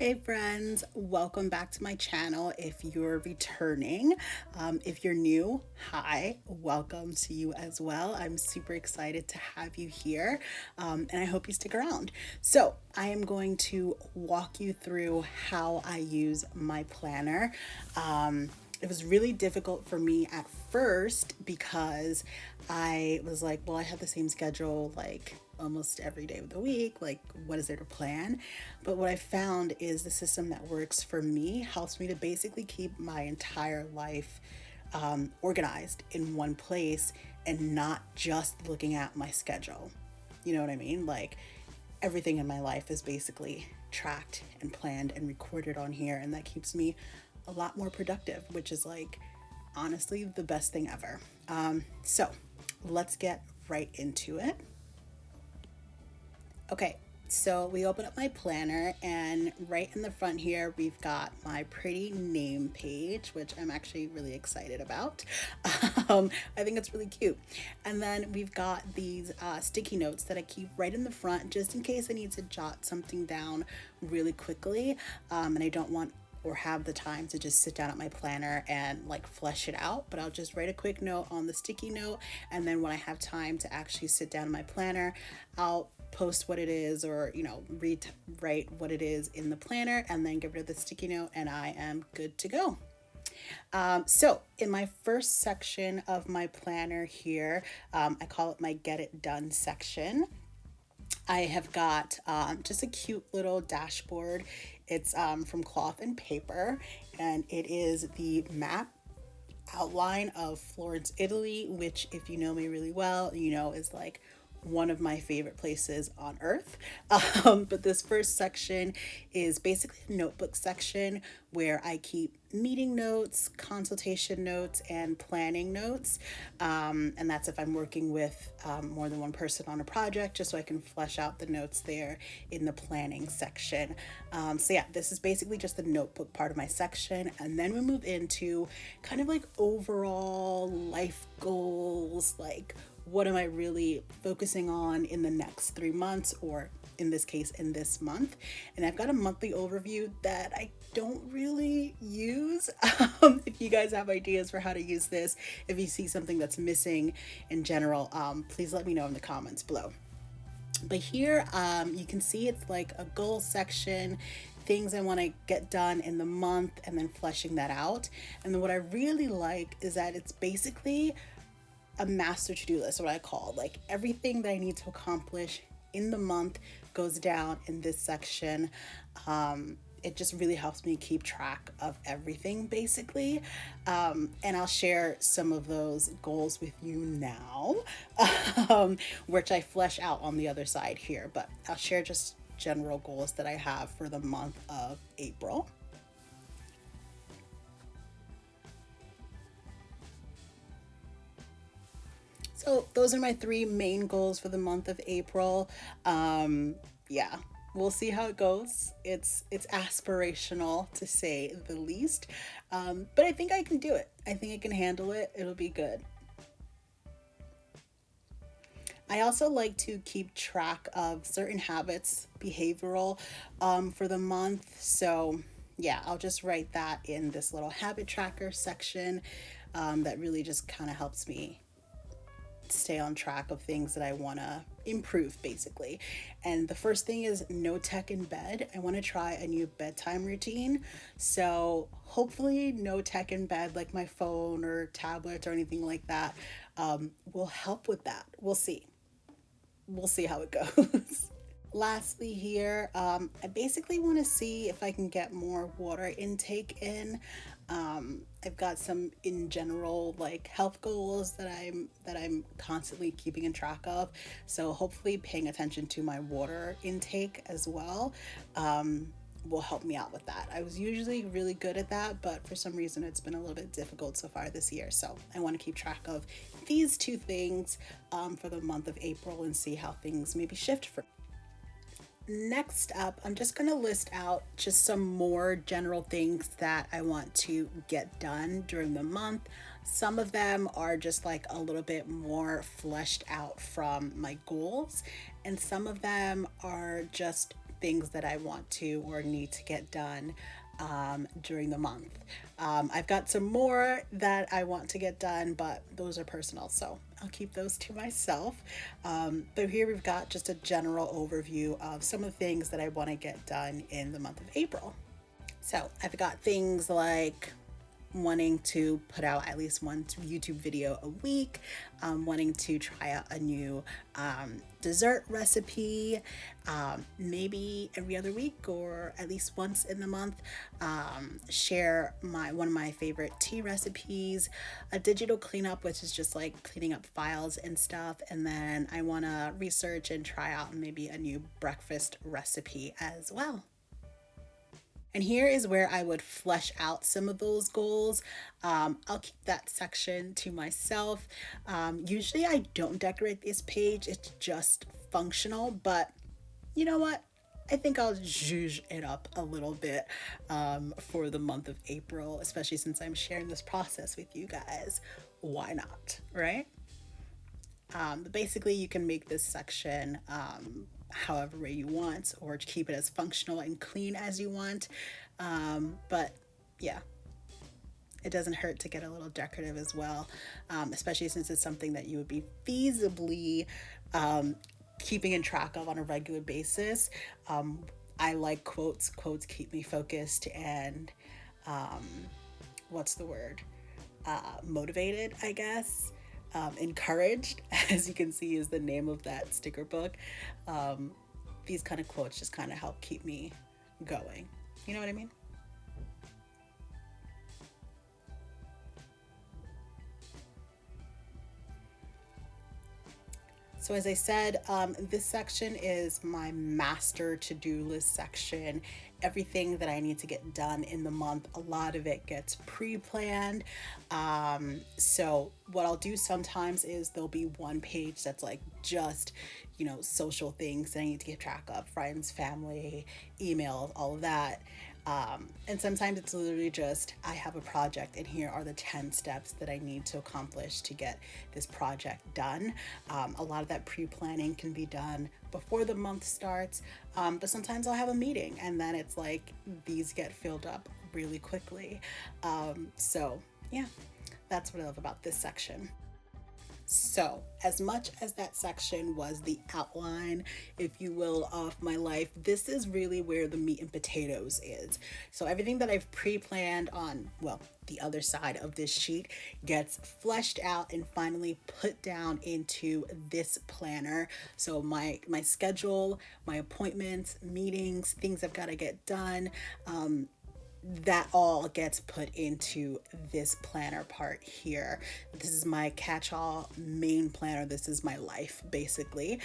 Hey friends, welcome back to my channel. If you're returning, if you're new, hi, welcome to you as well. I'm super excited to have you here, and I hope you stick around. So I am going to walk you through how I use my planner. It was really difficult for me at first because I was like, well, I have the same schedule like almost every day of the week. Like, what is there to plan? But what I found is the system that works for me helps me to basically keep my entire life organized in one place and not just looking at my schedule. You know what I mean? Like, everything in my life is basically tracked and planned and recorded on here, and that keeps me a lot more productive, which is like honestly the best thing ever. So let's get right into it. Okay, so we open up my planner, and right in the front here, we've got my pretty name page, which I'm actually really excited about. I think it's really cute. And then we've got these sticky notes that I keep right in the front just in case I need to jot something down really quickly, and I don't want or have the time to just sit down at my planner and like flesh it out, but I'll just write a quick note on the sticky note, and then when I have time to actually sit down in my planner, I'll post what it is, or write what it is in the planner, and then get rid of the sticky note, and I am good to go. So in my first section of my planner here, I call it my get it done section. I have got just a cute little dashboard. It's from cloth and paper, and it is the map outline of Florence, Italy, which, if you know me really well, you know is like one of my favorite places on earth. But this first section is basically a notebook section where I keep meeting notes, consultation notes, and planning notes. And that's if I'm working with more than one person on a project, just so I can flesh out the notes there in the planning section. So yeah, this is basically just the notebook part of my section. And then we move into kind of like overall life goals, like what am I really focusing on in the next 3 months, or in this case, in this month. And I've got a monthly overview that I don't really use. If you guys have ideas for how to use this, if you see something that's missing in general, please let me know in the comments below. But here you can see it's like a goal section, things I want to get done in the month, and then fleshing that out. And then what I really like is that it's basically a master to-do list, what I call, like everything that I need to accomplish in the month goes down in this section. It just really helps me keep track of everything basically. And I'll share some of those goals with you now, which I flesh out on the other side here, but I'll share just general goals that I have for the month of April. So those are my 3 main goals for the month of April. Yeah, we'll see how it goes. It's aspirational, to say the least, but I think I can do it. I think I can handle it. It'll be good. I also like to keep track of certain habits, behavioral, for the month. So yeah, I'll just write that in this little habit tracker section. That really just kind of helps me stay on track of things that I want to improve basically. And the first thing is no tech in bed. I want to try a new bedtime routine. So hopefully no tech in bed, like my phone or tablet or anything like that, will help with that. We'll see. We'll see how it goes. Lastly here, I basically want to see if I can get more water intake in. I've got some in general like health goals that I'm constantly keeping in track of. So hopefully paying attention to my water intake as well will help me out with that. I was usually really good at that, but for some reason it's been a little bit difficult so far this year. So I want to keep track of these 2 things for the month of April and see how things maybe shift for me. Next up, I'm just going to list out just some more general things that I want to get done during the month. Some of them are just like a little bit more fleshed out from my goals, and some of them are just things that I want to or need to get done during the month. I've got some more that I want to get done, but those are personal, so I'll keep those to myself. But here we've got just a general overview of some of the things that I want to get done in the month of April. So I've got things like wanting to put out at least one YouTube video a week, wanting to try out a new dessert recipe, maybe every other week or at least once in the month, share one of my favorite tea recipes, a digital cleanup, which is just like cleaning up files and stuff, and then I want to research and try out maybe a new breakfast recipe as well. And here is where I would flesh out some of those goals. I'll keep that section to myself. Usually I don't decorate this page, it's just functional, but you know what? I think I'll zhuzh it up a little bit for the month of April, especially since I'm sharing this process with you guys. Why not, right? Basically, you can make this section however way you want or keep it as functional and clean as you want. But yeah, it doesn't hurt to get a little decorative as well, especially since it's something that you would be feasibly keeping in track of on a regular basis. I like quotes. Quotes keep me focused and what's the word? Motivated, I guess. Encouraged, as you can see, is the name of that sticker book. These kind of quotes just kind of help keep me going. You know what I mean? So as I said, this section is my master to-do list section. Everything that I need to get done in the month, a lot of it gets pre-planned. So what I'll do sometimes is there'll be one page that's like just, social things that I need to keep track of, friends, family, emails, all of that. And sometimes it's literally just, I have a project and here are the 10 steps that I need to accomplish to get this project done. A lot of that pre-planning can be done before the month starts, but sometimes I'll have a meeting and then it's like these get filled up really quickly. So yeah, that's what I love about this section. So, as much as that section was the outline, if you will, of my life, this is really where the meat and potatoes is. So, everything that I've pre planned on, well, the other side of this sheet gets fleshed out and finally put down into this planner. So, my schedule, my appointments, meetings, things I've got to get done, that all gets put into this planner part here. This is my catch-all main planner. This is my life, basically.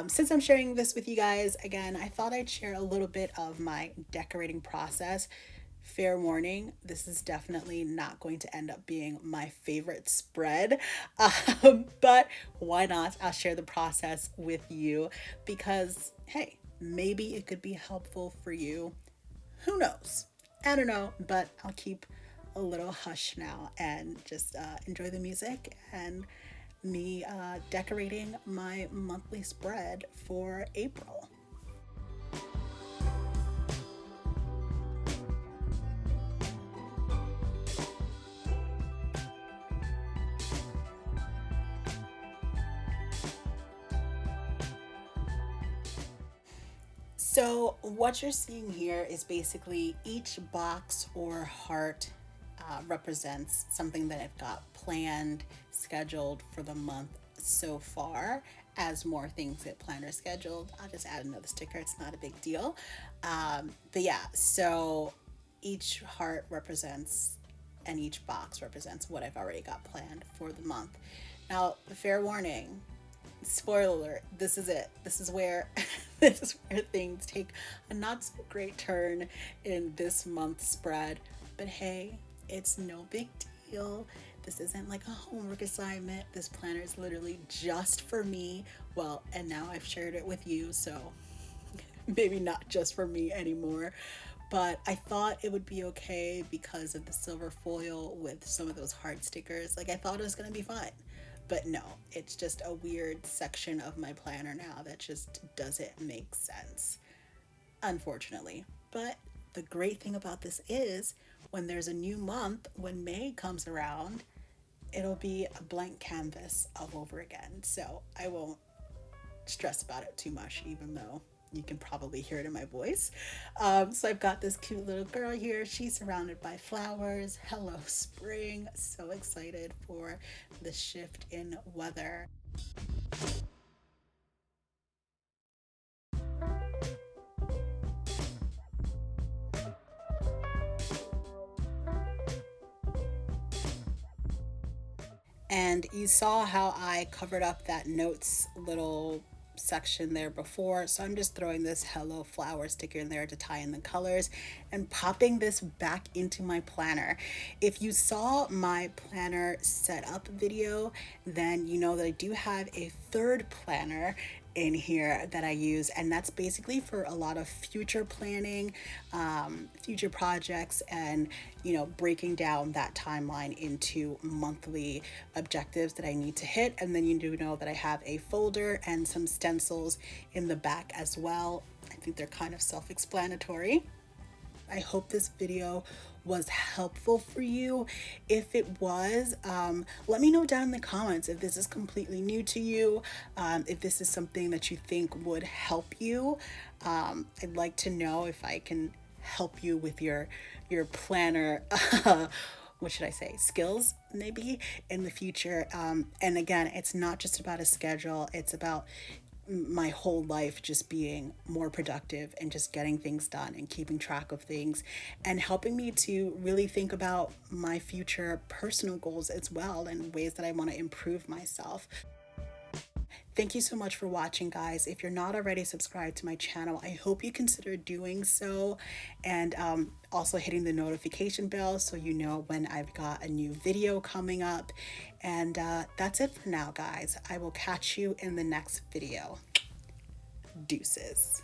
Since I'm sharing this with you guys, again, I thought I'd share a little bit of my decorating process. Fair warning, this is definitely not going to end up being my favorite spread, but why not? I'll share the process with you because, hey, maybe it could be helpful for you. Who knows? I don't know, but I'll keep a little hush now and just enjoy the music and me decorating my monthly spread for April. So what you're seeing here is basically each box or heart represents something that I've got planned, scheduled for the month so far. As more things get planned or scheduled, I'll just add another sticker. It's not a big deal. But yeah, so each heart represents and each box represents what I've already got planned for the month. Now, fair warning, spoiler alert, this is it. This is where this is where things take a not so great turn in this month's spread. But hey, it's no big deal. This isn't like a homework assignment. This planner is literally just for me. Well, and now I've shared it with you, so maybe not just for me anymore. But I thought it would be okay because of the silver foil with some of those heart stickers. Like, I thought it was gonna be fine. But no, it's just a weird section of my planner now that just doesn't make sense. unfortunately. But the great thing about this is when there's a new month, when May comes around, it'll be a blank canvas all over again. So I won't stress about it too much, even though you can probably hear it in my voice. So I've got this cute little girl here. She's surrounded by flowers. Hello, spring. So excited for the shift in weather. And you saw how I covered up that notes little section there before. So I'm just throwing this hello flower sticker in there to tie in the colors and popping this back into my planner. If you saw my planner setup video, then you know that I do have a third planner in here that I use, and that's basically for a lot of future planning, future projects, and breaking down that timeline into monthly objectives that I need to hit. And then you do know that I have a folder and some stencils in the back as well. I think they're kind of self-explanatory. I hope this video was helpful for you. If it was, let me know down in the comments if this is completely new to you, if this is something that you think would help you. I'd like to know if I can help you with your planner what should I say, skills maybe in the future. And again, it's not just about a schedule, it's about my whole life just being more productive and just getting things done and keeping track of things and helping me to really think about my future personal goals as well and ways that I want to improve myself. Thank you so much for watching, guys. If you're not already subscribed to my channel, I hope you consider doing so, and also hitting the notification bell so you know when I've got a new video coming up. And that's it for now, guys. I will catch you in the next video. Deuces.